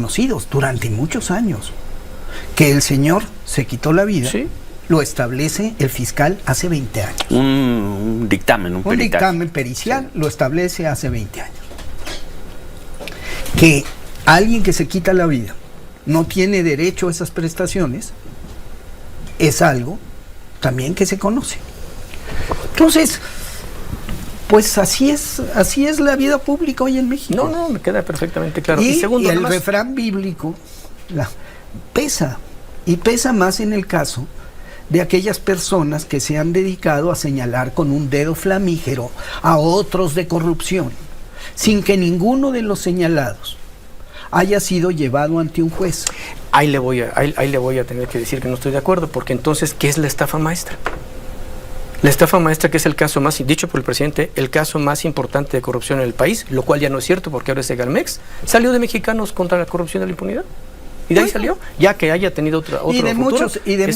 conocidos durante muchos años. Que el señor se quitó la vida, Sí. lo establece el fiscal hace 20 años. Un dictamen, un peritaje. Dictamen pericial lo establece hace 20 años. Que alguien que se quita la vida no tiene derecho a esas prestaciones es algo también que se conoce. Entonces, pues así es la vida pública hoy en México. No, me queda perfectamente claro. Y segundo, el además, refrán bíblico pesa, y pesa más en el caso de aquellas personas que se han dedicado a señalar con un dedo flamígero a otros de corrupción, sin que ninguno de los señalados haya sido llevado ante un juez. ahí le voy a tener que decir que no estoy de acuerdo, porque entonces, ¿qué es la estafa maestra? La estafa maestra, que es el caso más, dicho por el presidente, el caso más importante de corrupción en el país, lo cual ya no es cierto porque ahora es Egalmex, salió de Mexicanos contra la corrupción y la impunidad. Y de ahí salió, ya que haya tenido otro y de futuro,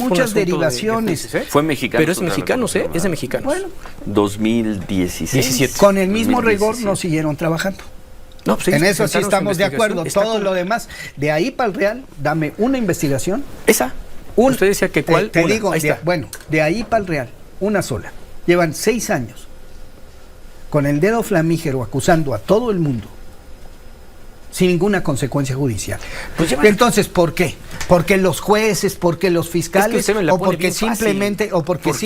muchas derivaciones. Fue mexicano. Pero es de mexicanos, es de mexicanos. Bueno, 2016. 17. con el mismo 2017. rigor no siguieron trabajando. No, pues En ellos eso sí presentaron su estamos de investigación. acuerdo. Está Todo con- lo demás, de ahí para el Real, dame una investigación. Esa. Usted decía que cuál. Te Una. digo, Ahí está. bueno, de ahí para el Real, una sola. Llevan 6 años con el dedo flamígero acusando a todo el mundo sin ninguna consecuencia judicial. Pues llevan- Entonces, ¿por qué? ¿Porque los jueces, porque los fiscales, usted me la o pone porque bien fácil.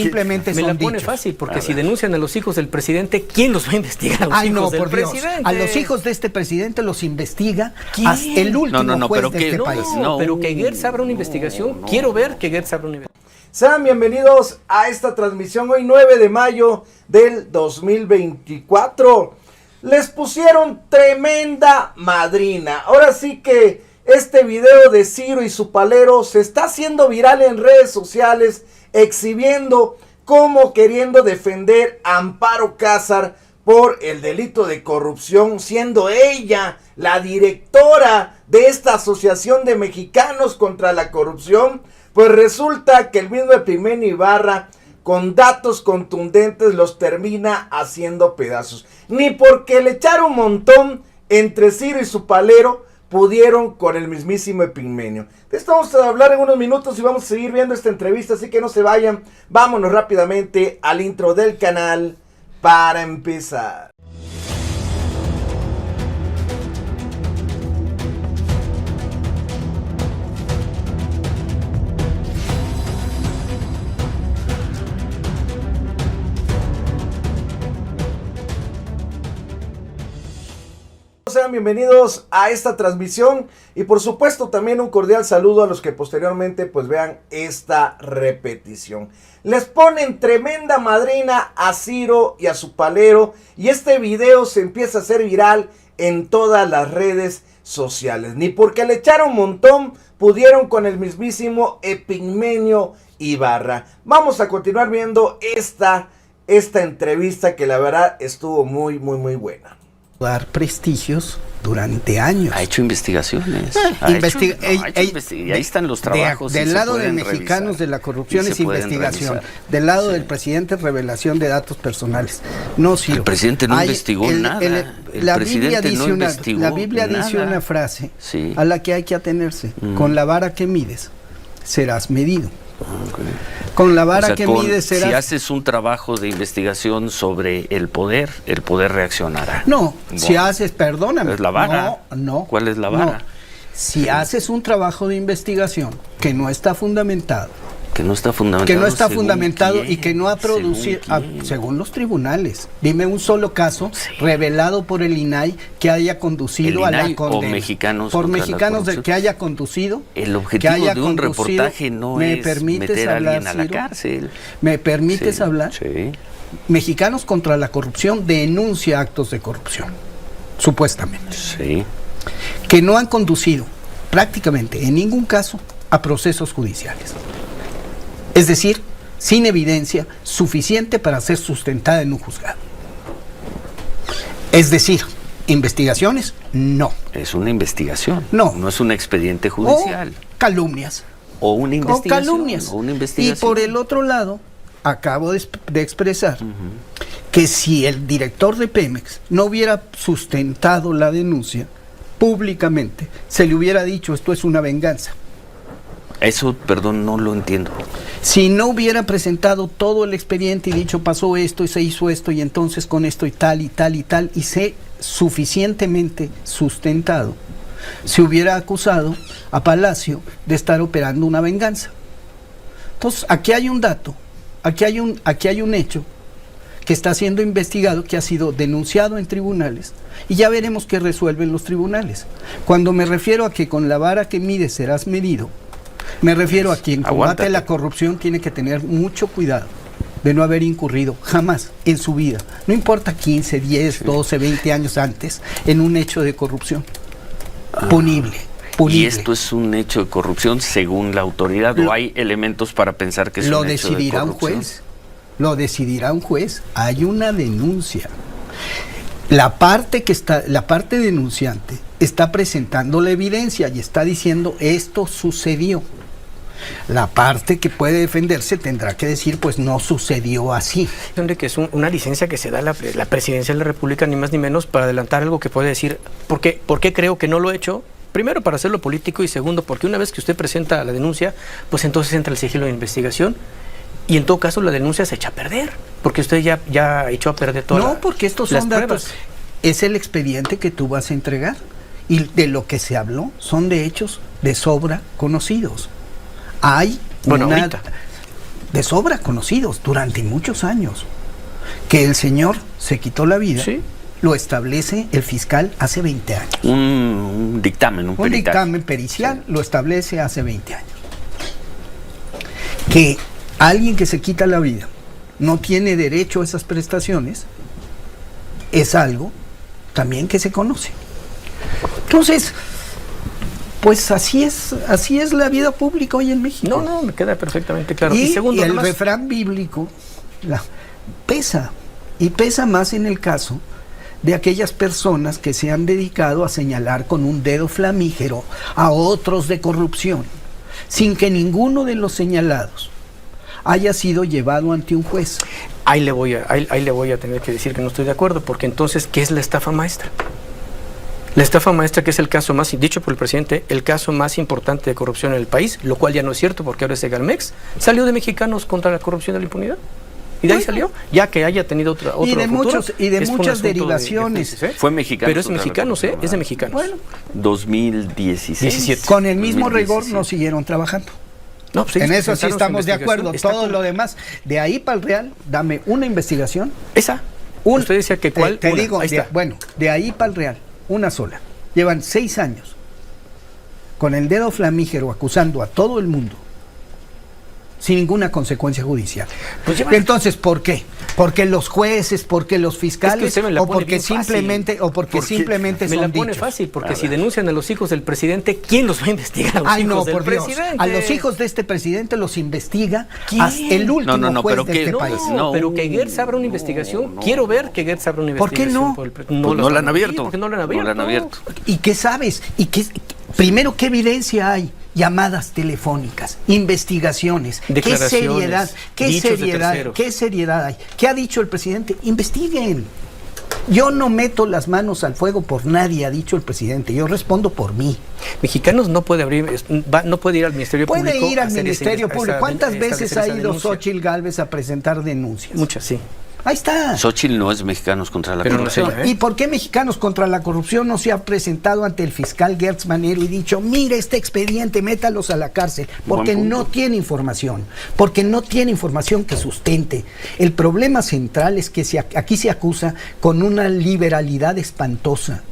simplemente Me la son pone dichos? fácil, porque si denuncian a los hijos del presidente, ¿quién los va a investigar a los Ay, no, hijos del por Dios. presidente? A los hijos de este presidente los investiga ¿Quién? hasta el último No, juez pero de que- este no, país. No, pero que Gertz abra una investigación. Quiero ver que Gertz abra una investigación. Sean bienvenidos a esta transmisión hoy 9 de mayo del 2024. Les pusieron tremenda madrina. Ahora sí que este video de Ciro y su palero se está haciendo viral en redes sociales, exhibiendo cómo queriendo defender a Amparo Cázar por el delito de corrupción, siendo ella la directora de esta Asociación de Mexicanos contra la Corrupción. Pues resulta que el mismo Epigmenio Ibarra, con datos contundentes, los termina haciendo pedazos. Ni porque le echaron un montón entre Ciro y su palero, pudieron con el mismísimo Epigmenio. De esto vamos a hablar en unos minutos y vamos a seguir viendo esta entrevista, así que no se vayan. Vámonos rápidamente al intro del canal para empezar. Sean bienvenidos a esta transmisión y por supuesto también un cordial saludo a los que posteriormente pues vean esta repetición. Les ponen tremenda madrina a Ciro y a su palero y este video se empieza a hacer viral en todas las redes sociales. Ni porque le echaron un montón pudieron con el mismísimo Epigmenio Ibarra. Vamos a continuar viendo esta entrevista que la verdad estuvo muy buena. Dar prestigios durante años. Ha hecho investigaciones. Y ahí están los trabajos. Del y lado se de pueden mexicanos revisar. de la corrupción Y es se pueden investigación. revisar. Del lado Sí. del presidente es revelación de datos personales. No, Ciro. El presidente no investigó nada. El la presidente Biblia dice no investigó la Biblia dice nada. una frase Sí. a la que hay que atenerse. Con la vara que mides serás medido. Okay. Con la vara O sea, que con- mides serás... si haces un trabajo de investigación sobre el poder reaccionará. No, Bueno, si haces, perdóname. es la vara. No. ¿Cuál es la vara? No. Si haces un trabajo de investigación que no está fundamentado, Que no está fundamentado. y que no ha producido, según los tribunales, dime un solo caso revelado por el INAI que haya conducido ¿El a la INAI o condena. Mexicanos por contra la mexicanos corrupción? que haya conducido. El objetivo que haya de un conducido- reportaje no ¿Me es permites meter a hablar, alguien a la Ciro? cárcel. ¿Me permites Sí, hablar? Sí. Mexicanos contra la corrupción denuncia actos de corrupción, supuestamente, Sí. que no han conducido prácticamente en ningún caso a procesos judiciales. Es decir, sin evidencia suficiente para ser sustentada en un juzgado. Es decir, investigaciones, no. Es una investigación. No. No es un expediente judicial. O calumnias. O una O investigación. calumnias. O una Y investigación. por el otro lado, acabo de expresar que si el director de Pemex no hubiera sustentado la denuncia, públicamente, se le hubiera dicho esto es una venganza. Eso, perdón, no lo entiendo. Si no hubiera presentado todo el expediente y dicho pasó esto y se hizo esto y entonces con esto y tal y tal y tal y se suficientemente sustentado, se hubiera acusado a Palacio de estar operando una venganza. Entonces, aquí hay un dato, aquí hay un hecho que está siendo investigado, que ha sido denunciado en tribunales, y ya veremos qué resuelven los tribunales. Cuando me refiero a que con la vara que mides serás medido, me refiero a quien combate la corrupción tiene que tener mucho cuidado de no haber incurrido jamás en su vida, no importa 15, 10, 12, 20 años antes, en un hecho de corrupción punible. ¿Y esto es un hecho de corrupción según la autoridad o hay elementos para pensar que es un hecho de corrupción? Lo decidirá un juez. Lo decidirá un juez. Hay una denuncia. La parte denunciante está presentando la evidencia y está diciendo esto sucedió. La parte que puede defenderse tendrá que decir pues no sucedió así. Que es una licencia que se da la presidencia de la República, ni más ni menos, para adelantar algo que puede decir ¿por qué creo que no lo he hecho? Primero, para hacerlo político, y segundo, porque una vez que usted presenta la denuncia, pues entonces entra el sigilo de investigación y en todo caso la denuncia se echa a perder, porque usted ya echó a perder todas No, porque estos son datos. Es el expediente que tú vas a entregar y de lo que se habló son de hechos de sobra conocidos. Hay de sobra conocidos durante muchos años que el señor se quitó la vida. Sí. Lo establece el fiscal hace 20 años. Un dictamen, un dictamen pericial, sí. Lo establece hace 20 años. Que alguien que se quita la vida no tiene derecho a esas prestaciones es algo también que se conoce. Entonces, pues así es la vida pública hoy en México. No, me queda perfectamente claro. Y segundo, el refrán bíblico pesa más en el caso de aquellas personas que se han dedicado a señalar con un dedo flamígero a otros de corrupción, sin que ninguno de los señalados haya sido llevado ante un juez. Ahí le voy a tener que decir que no estoy de acuerdo, porque entonces, ¿qué es la estafa maestra? La estafa maestra, que es el caso más, dicho por el presidente, el caso más importante de corrupción en el país, lo cual ya no es cierto porque ahora es Segalmex, salió de Mexicanos contra la corrupción y la impunidad. Y de ahí salió, ya que haya tenido otro futuro. Y de muchas derivaciones. Fue mexicano. Pero es mexicanos, es de mexicanos. Bueno, 2016. 17. Con el mismo rigor no siguieron trabajando. No, pues en eso sí estamos de acuerdo. Todo lo demás, de ahí para el Real, dame una investigación. Esa. Usted decía que cuál. Te digo, de ahí para el Real, una sola. Llevan 6 años con el dedo flamígero acusando a todo el mundo sin ninguna consecuencia judicial. Pues entonces, ¿por qué? ¿Porque los jueces, porque los fiscales, o porque simplemente me la pone dichos? Fácil, porque si denuncian a los hijos del presidente, ¿quién los va a investigar a los hijos del presidente? A los hijos de este presidente los investiga el último juez de este país. Pero que Gertz abra una investigación, quiero ver que Gertz abra una investigación. ¿Por qué no? No la han abierto. Porque no la han abierto. ¿Y qué sabes? Primero, ¿qué evidencia hay? Llamadas telefónicas, investigaciones, qué seriedad hay. ¿Qué ha dicho el presidente? Investiguen. Yo no meto las manos al fuego por nadie, ha dicho el presidente. Yo respondo por mí. Mexicanos no puede ir al Ministerio Público. Puede ir al Ministerio Público. ¿Cuántas veces ha ido Xóchitl Gálvez a presentar denuncias? Muchas, sí. Ahí está. Xóchitl no es Mexicanos contra la Corrupción. No sé, ¿Y por qué Mexicanos contra la Corrupción no se ha presentado ante el fiscal Gertz Manero y dicho, mire este expediente, métalos a la cárcel? Porque no tiene información. Porque no tiene información que sustente. El problema central es que aquí se acusa con una liberalidad espantosa.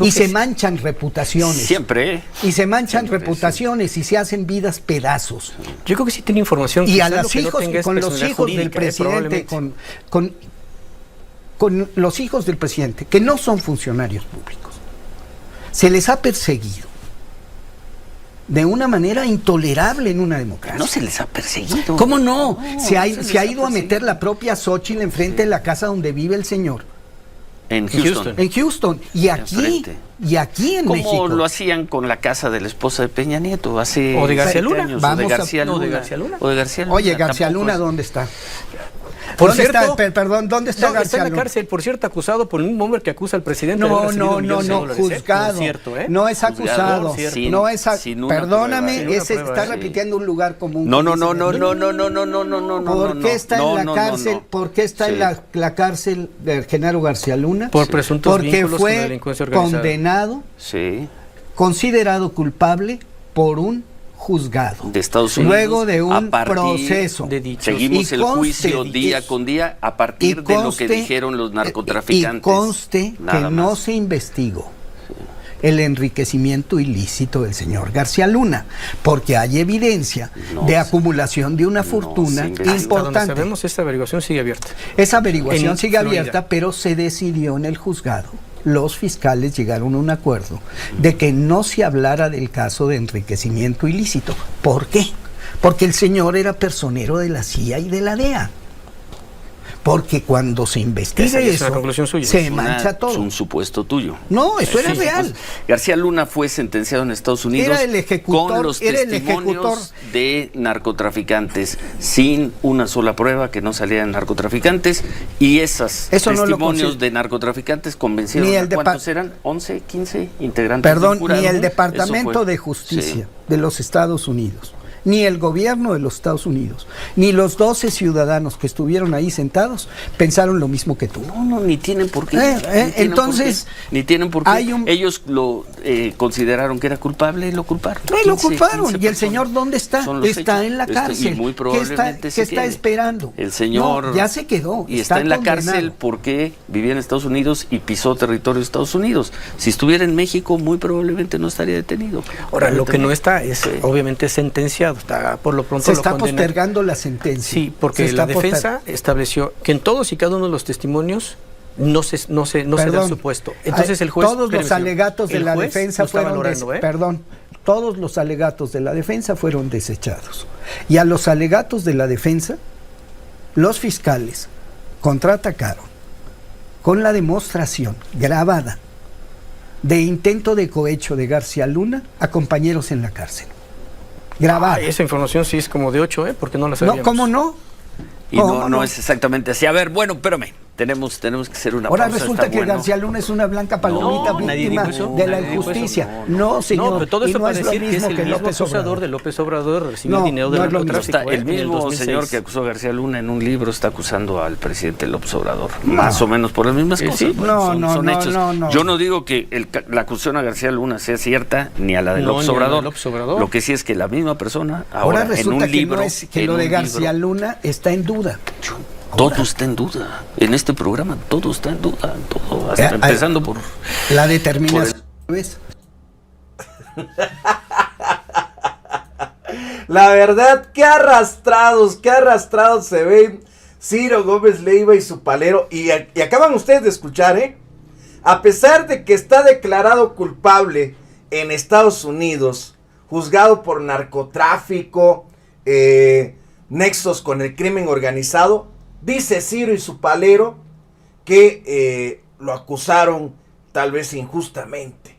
Y se manchan reputaciones. Siempre. Y se manchan reputaciones y se hacen vidas pedazos. Yo creo que sí tiene información. Y a los hijos, con los hijos del presidente, con los hijos del presidente, que no son funcionarios públicos, se les ha perseguido de una manera intolerable en una democracia. No se les ha perseguido. ¿Cómo no? Se ha ido a meter la propia Xóchitl enfrente de la casa donde vive el señor. En Houston. En Houston. Y aquí en México. Como lo hacían con la casa de la esposa de Peña Nieto hace o de García Luna. Años, o de García Luna. Oye, García Luna, ¿dónde está? Por ¿Dónde cierto, está, perdón, ¿dónde está está García en la Luna? cárcel, por cierto, acusado por un hombre que acusa al presidente de haber recibido millones de dólares, juzgado. Por cierto, No es acusado. Por cierto. No es Sin una perdóname, prueba, ese prueba, está sí. repitiendo un lugar común. No, que no, dice no, no, Benito. no, no, no, no, no, no, no. ¿Por qué está en la cárcel? ¿Por qué está en Sí. la cárcel de Genaro García Luna? Por presuntos Porque vínculos con la fue delincuencia organizada. condenado, Sí, considerado culpable por un juzgado. de Estados Unidos. Luego de a un partir proceso. de dichos. Seguimos Y el conste- juicio día con día a partir de lo que conste- dijeron los narcotraficantes. Y conste Nada que no más. se investigó el enriquecimiento ilícito del señor García Luna, porque hay evidencia No de se- acumulación de una se fortuna investigó. Hasta donde importante. sabemos, esta averiguación sigue abierta. Esa averiguación En sigue Florida. abierta, pero se decidió en el juzgado. Los fiscales llegaron a un acuerdo de que no se hablara del caso de enriquecimiento ilícito. ¿Por qué? Porque el señor era personero de la CIA y de la DEA. Porque cuando se investiga Esa es una eso, conclusión suya. se Es mancha Es todo. un supuesto tuyo. No, eso era Sí, real. Pues, García Luna fue sentenciado en Estados Unidos Era el ejecutor, con los era el testimonios de narcotraficantes, sin una sola prueba que no salían narcotraficantes, y esos Eso no lo testimonios considero. de narcotraficantes convencieron Ni a el ¿cuántos eran? 11, 15 integrantes Perdón, del jurado. ni el Eso Departamento fue. de Justicia Sí. de los Estados Unidos, ni el gobierno de los Estados Unidos, ni los 12 ciudadanos que estuvieron ahí sentados pensaron lo mismo que tú. No, ni tienen por qué. Entonces, ni tienen por qué. hay un- Ellos lo consideraron que era culpable y lo culparon. No, lo 15 culparon. ¿Y el personas. señor dónde está? Son los Está hechos. en la cárcel. Y muy ¿Qué probablemente está, se quede. esperando? El señor. No, ya se quedó. Y está en la condenado. cárcel porque vivía en Estados Unidos y pisó territorio de Estados Unidos. Si estuviera en México, muy probablemente no estaría detenido. Ahora, lo que no está es, Sí. obviamente, sentenciado. Está, por lo pronto Se lo está condenan. postergando la sentencia. Sí, porque Se la está defensa estableció que en todos y cada uno de los testimonios no se da Perdón. su puesto. Entonces el juez... Todos los alegatos de el la juez defensa lo está fueron valorando, Perdón, todos los alegatos de la defensa fueron desechados. Y a los alegatos de la defensa, los fiscales contraatacaron con la demostración grabada de intento de cohecho de García Luna a compañeros en la cárcel. Grabada. Esa información sí es como de 8, porque no la sabíamos. No, ¿cómo no? Y ¿Cómo no es exactamente así. A ver, bueno, espérame. Tenemos que hacer una Ahora pausa. resulta está que bueno. García Luna es una blanca palomita No, nadie víctima dijo eso, de la nadie dijo eso. injusticia. No, señor. No, pero todo y eso no para es lo decir que es mismo el que mismo López acusador Obrador. de López Obrador recibió No, dinero no del es lo mismo. narcotráfico. El en el mismo 2006. señor que acusó a García Luna en un libro está acusando al presidente López Obrador. Más o menos por las mismas cosas. sí. Bueno, son hechos. No. Yo no digo que la acusación a García Luna sea cierta ni a la de No, López ni a la de Obrador. López Obrador. Lo que sí es que la misma persona Ahora ahora en resulta un libro. que en lo de un García libro, Luna está en duda. todo está en duda. En este programa todo está en duda. Todo, hasta empezando por. La determinación. ¿Ves? La verdad, qué arrastrados se ven Ciro Gómez Leiva y su palero. Y acaban ustedes de escuchar, a pesar de que está declarado culpable en Estados Unidos, juzgado por narcotráfico, nexos con el crimen organizado, dice Ciro y su palero que lo acusaron tal vez injustamente.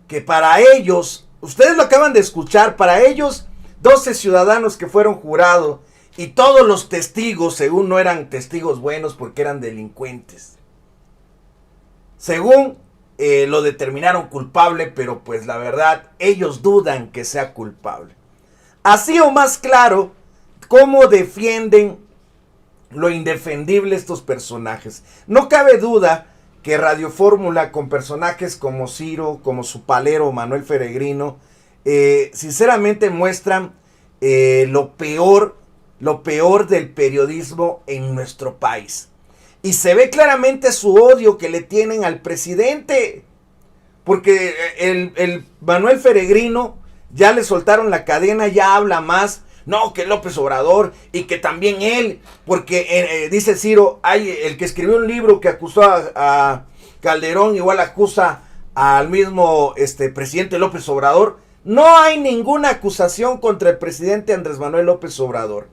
Que para ellos, ustedes lo acaban de escuchar, para ellos 12 ciudadanos que fueron jurados y todos los testigos, según no eran testigos buenos porque eran delincuentes. Según lo determinaron culpable, pero pues la verdad, ellos dudan que sea culpable. Así o más claro, cómo defienden lo indefendible estos personajes. No cabe duda que Radio Fórmula, con personajes como Ciro, como su palero Manuel Feregrino, sinceramente muestran lo peor del periodismo en nuestro país. Y se ve claramente su odio que le tienen al presidente. Porque el Manuel Feregrino ya le soltaron la cadena, ya habla más. No, que López Obrador y que también él, porque dice Ciro, hay el que escribió un libro que acusó a Calderón, igual acusa al mismo presidente López Obrador. No hay ninguna acusación contra el presidente Andrés Manuel López Obrador.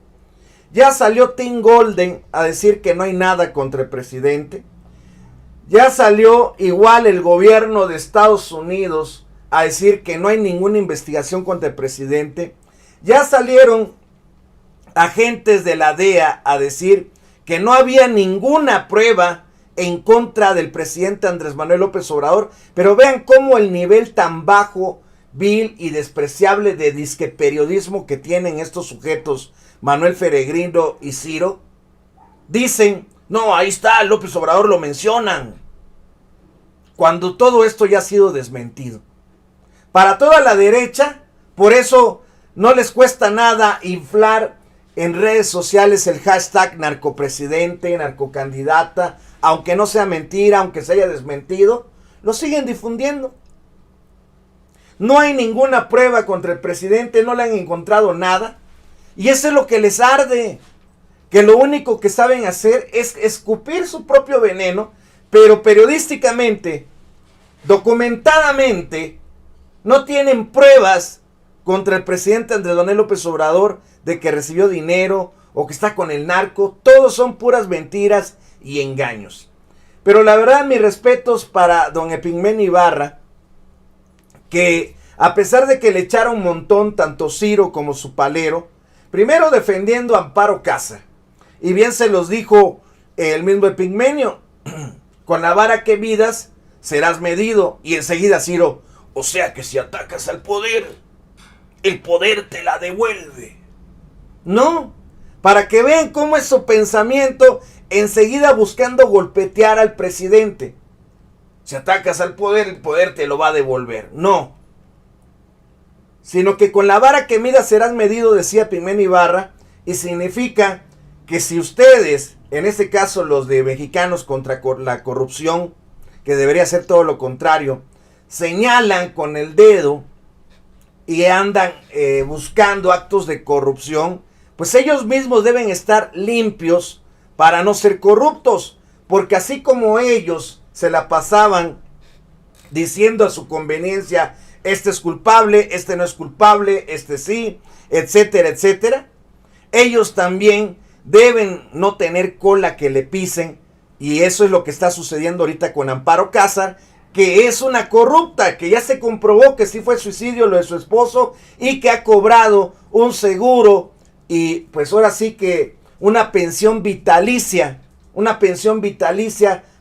Ya salió Tim Golden a decir que no hay nada contra el presidente. Ya salió igual el gobierno de Estados Unidos a decir que no hay ninguna investigación contra el presidente. Ya salieron agentes de la DEA a decir que no había ninguna prueba en contra del presidente Andrés Manuel López Obrador, pero vean cómo el nivel tan bajo, vil y despreciable de disque periodismo que tienen estos sujetos, Manuel Peregrino y Ciro, dicen, no, ahí está, López Obrador lo mencionan, cuando todo esto ya ha sido desmentido. Para toda la derecha, por eso no les cuesta nada inflar en redes sociales el hashtag narcopresidente, narcocandidata, aunque no sea mentira, aunque se haya desmentido, lo siguen difundiendo. No hay ninguna prueba contra el presidente, no le han encontrado nada, y eso es lo que les arde, que lo único que saben hacer es escupir su propio veneno, pero periodísticamente, documentadamente, no tienen pruebas contra el presidente Andrés Manuel López Obrador de que recibió dinero o que está con el narco. Todos son puras mentiras y engaños. Pero la verdad, mis respetos para don Epigmenio Ibarra, que a pesar de que le echaron un montón tanto Ciro como su palero, primero defendiendo a Amparo Casa, y bien se los dijo el mismo Epigmenio, con la vara que midas serás medido, y enseguida Ciro, o sea que si atacas al poder, el poder te la devuelve. No, para que vean cómo es su pensamiento, enseguida buscando golpetear al presidente. Si atacas al poder, el poder te lo va a devolver. No. Sino que con la vara que midas serás medido, decía Epigmenio Ibarra, y significa que si ustedes, en este caso los de Mexicanos contra la Corrupción, que debería ser todo lo contrario, señalan con el dedo y andan buscando actos de corrupción, pues ellos mismos deben estar limpios para no ser corruptos, porque así como ellos se la pasaban diciendo a su conveniencia, este es culpable, este no es culpable, este sí, etcétera, etcétera, ellos también deben no tener cola que le pisen, y eso es lo que está sucediendo ahorita con Amparo Casa, que es una corrupta, que ya se comprobó que sí fue suicidio lo de su esposo y que ha cobrado un seguro y pues ahora sí que una pensión vitalicia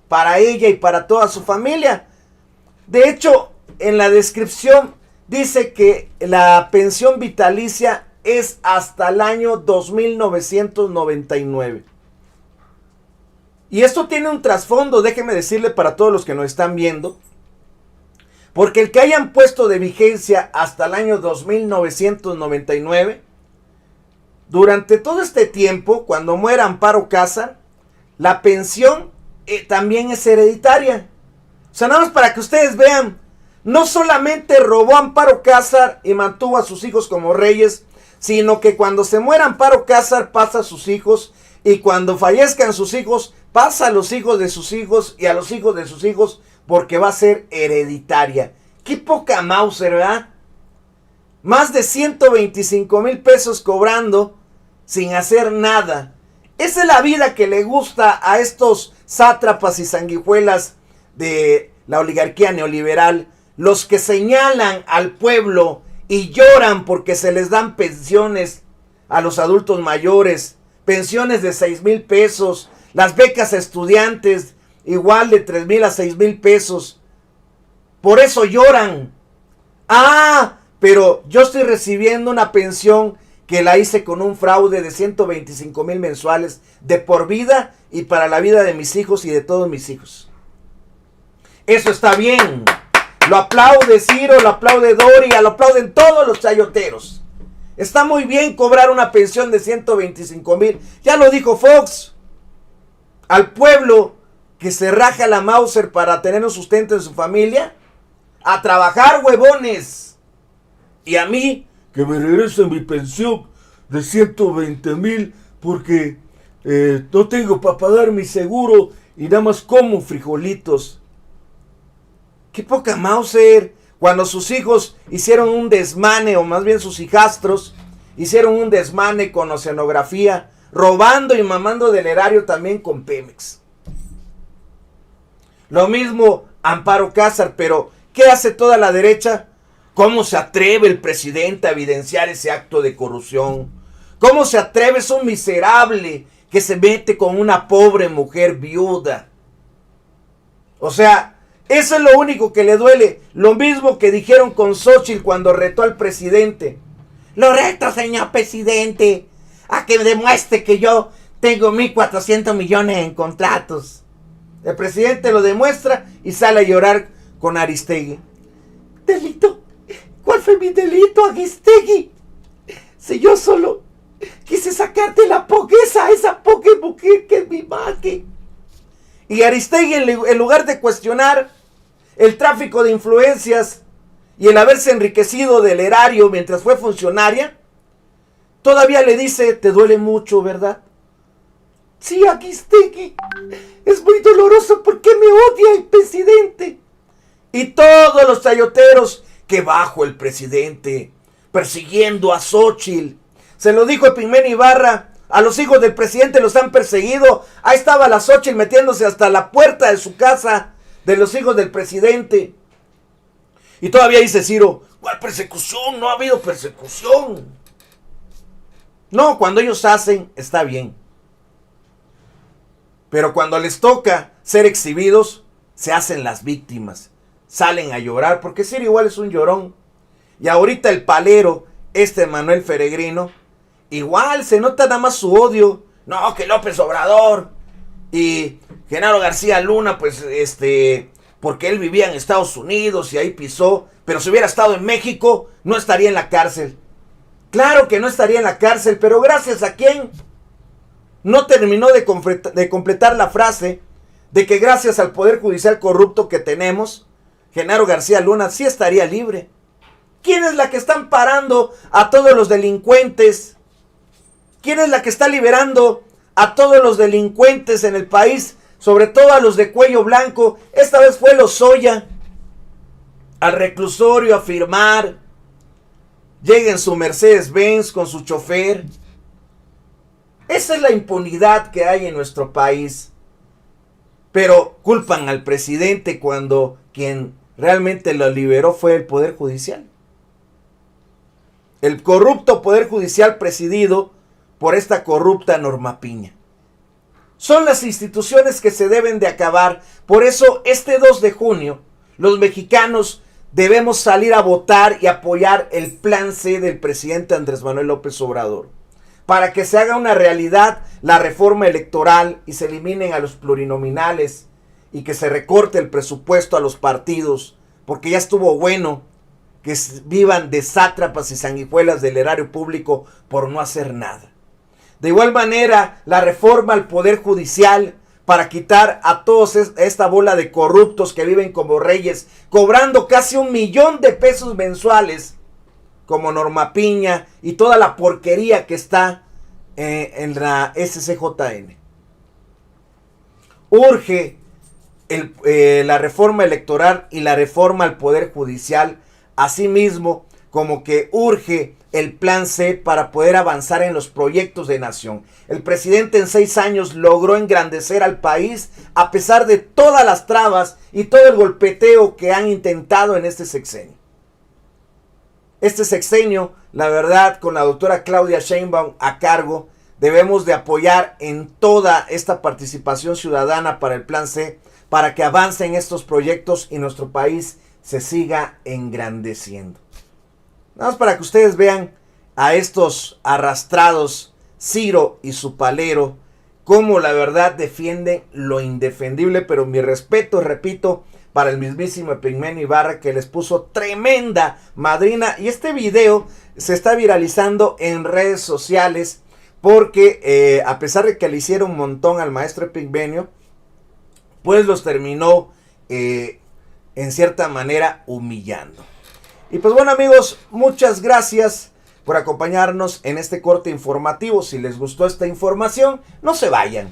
para ella y para toda su familia. De hecho, en la descripción dice que la pensión vitalicia es hasta el año 2999. Y esto tiene un trasfondo, déjeme decirle para todos los que nos están viendo, porque el que hayan puesto de vigencia hasta el año 2999, durante todo este tiempo, cuando muera Amparo Casa, la pensión también es hereditaria. O sea, nada más para que ustedes vean, no solamente robó Amparo Casa y mantuvo a sus hijos como reyes, sino que cuando se muera Amparo Casa pasa a sus hijos, y cuando fallezcan sus hijos, pasa a los hijos de sus hijos y a los hijos de sus hijos, porque va a ser hereditaria. Qué poca Mauser, ¿verdad? Más de 125,000 pesos cobrando sin hacer nada. Esa es la vida que le gusta a estos sátrapas y sanguijuelas de la oligarquía neoliberal, los que señalan al pueblo y lloran porque se les dan pensiones a los adultos mayores, pensiones de 6,000 pesos, las becas a estudiantes igual de 3,000 a 6,000 pesos. Por eso lloran. Ah, pero yo estoy recibiendo una pensión que la hice con un fraude de 125,000 mensuales de por vida y para la vida de mis hijos y de todos mis hijos. Eso está bien. Lo aplaude Ciro, lo aplaude Doria, lo aplauden todos los chayoteros. Está muy bien cobrar una pensión de 125,000. Ya lo dijo Fox. Al pueblo que se raja la Mauser para tener un sustento en su familia, a trabajar, huevones. Y a mí, que me regresen mi pensión de 120,000 porque no tengo para pagar mi seguro y nada más como frijolitos. Qué poca Mauser. Cuando sus hijos hicieron un desmane, o más bien sus hijastros, hicieron un desmane con oceanografía, robando y mamando del erario también con Pemex. Lo mismo Amparo Casa, pero ¿qué hace toda la derecha? ¿Cómo se atreve el presidente a evidenciar ese acto de corrupción? ¿Cómo se atreve? Es un miserable que se mete con una pobre mujer viuda. O sea, eso es lo único que le duele. Lo mismo que dijeron con Xóchitl cuando retó al presidente. Lo reto, señor presidente, a que demuestre que yo tengo 1.400 millones en contratos. El presidente lo demuestra y sale a llorar con Aristegui. ¿Delito? ¿Cuál fue mi delito, Aristegui? Si yo solo quise sacarte la pobreza a esa pobre mujer que es mi madre. Y Aristegui, en lugar de cuestionar el tráfico de influencias y el haberse enriquecido del erario mientras fue funcionaria, todavía le dice, te duele mucho, ¿verdad? Sí, Aristegui, es muy doloroso porque me odia el presidente. Y todos los chayoteros que bajo el presidente, persiguiendo a Xóchitl. Se lo dijo Epigmenio Ibarra, a los hijos del presidente los han perseguido. Ahí estaba la Xóchitl metiéndose hasta la puerta de su casa, de los hijos del presidente. Y todavía dice Ciro, ¿cuál persecución? No ha habido persecución. No, cuando ellos hacen, está bien. Pero cuando les toca ser exhibidos, se hacen las víctimas. Salen a llorar, porque Ciro igual es un llorón. Y ahorita el palero, Manuel Feregrino, igual se nota nada más su odio. No, que López Obrador y Genaro García Luna, pues porque él vivía en Estados Unidos y ahí pisó, pero si hubiera estado en México, no estaría en la cárcel. Claro que no estaría en la cárcel, pero gracias a quién. No terminó de completar la frase de que gracias al Poder Judicial corrupto que tenemos, Genaro García Luna sí estaría libre. ¿Quién es la que está amparando a todos los delincuentes? ¿Quién es la que está liberando a todos los delincuentes en el país? Sobre todo a los de cuello blanco. Esta vez fue Lozoya al reclusorio a firmar. Llega en su Mercedes-Benz con su chofer. Esa es la impunidad que hay en nuestro país. Pero culpan al presidente cuando quien realmente lo liberó fue el Poder Judicial. El corrupto Poder Judicial presidido por esta corrupta Norma Piña. Son las instituciones que se deben de acabar. Por eso este 2 de junio los mexicanos debemos salir a votar y apoyar el plan C del presidente Andrés Manuel López Obrador. Para que se haga una realidad la reforma electoral y se eliminen a los plurinominales y que se recorte el presupuesto a los partidos, porque ya estuvo bueno que vivan de sátrapas y sanguijuelas del erario público por no hacer nada. De igual manera, la reforma al Poder Judicial para quitar a todos esta bola de corruptos que viven como reyes, cobrando casi 1 millón de pesos mensuales, como Norma Piña y toda la porquería que está en la SCJN. Urge la reforma electoral y la reforma al Poder Judicial, asimismo como que urge el plan C para poder avanzar en los proyectos de nación. El presidente en 6 años logró engrandecer al país a pesar de todas las trabas y todo el golpeteo que han intentado en este sexenio. Este sexenio, la verdad, con la doctora Claudia Sheinbaum a cargo, debemos de apoyar en toda esta participación ciudadana para el plan C, para que avancen estos proyectos y nuestro país se siga engrandeciendo. Nada más para que ustedes vean a estos arrastrados, Ciro y su palero, cómo la verdad defienden lo indefendible, pero mi respeto, repito, para el mismísimo Epigmenio Ibarra, que les puso tremenda madrina. Y este video se está viralizando en redes sociales porque a pesar de que le hicieron un montón al maestro Epigmenio, pues los terminó en cierta manera humillando. Y pues bueno, amigos, muchas gracias por acompañarnos en este corte informativo. Si les gustó esta información, no se vayan,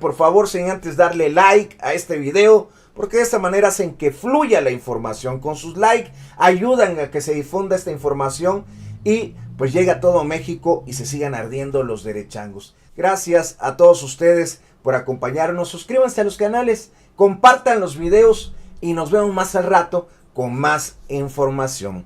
por favor, sin antes darle like a este video, porque de esta manera hacen que fluya la información. Con sus likes ayudan a que se difunda esta información y pues llegue a todo México y se sigan ardiendo los derechangos. Gracias a todos ustedes por acompañarnos. Suscríbanse a los canales, compartan los videos y nos vemos más al rato con más información.